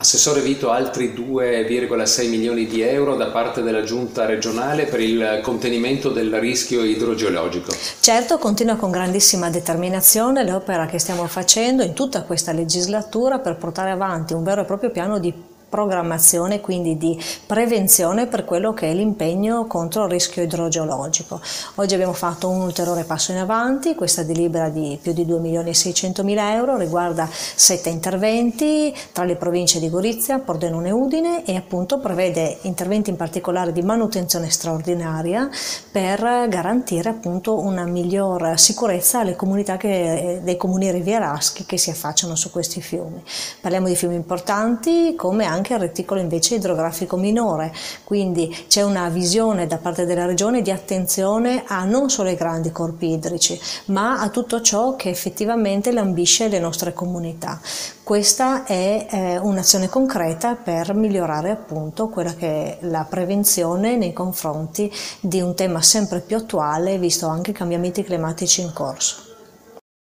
Assessore Vito, altri 2,6 milioni di euro da parte della Giunta regionale per il contenimento del rischio idrogeologico. Certo, continua con grandissima determinazione l'opera che stiamo facendo in tutta questa legislatura per portare avanti un vero e proprio piano di programmazione, quindi di prevenzione per quello che è l'impegno contro il rischio idrogeologico. Oggi abbiamo fatto un ulteriore passo in avanti, questa delibera di più di 2.600.000 euro riguarda 7 interventi tra le province di Gorizia, Pordenone e Udine e appunto prevede interventi in particolare di manutenzione straordinaria per garantire appunto una miglior sicurezza alle comunità dei comuni rivieraschi che si affacciano su questi fiumi. Parliamo di fiumi importanti come anche il reticolo invece idrografico minore, quindi c'è una visione da parte della regione di attenzione a non solo ai grandi corpi idrici, ma a tutto ciò che effettivamente lambisce le nostre comunità. Questa è un'azione concreta per migliorare appunto quella che è la prevenzione nei confronti di un tema sempre più attuale, visto anche i cambiamenti climatici in corso.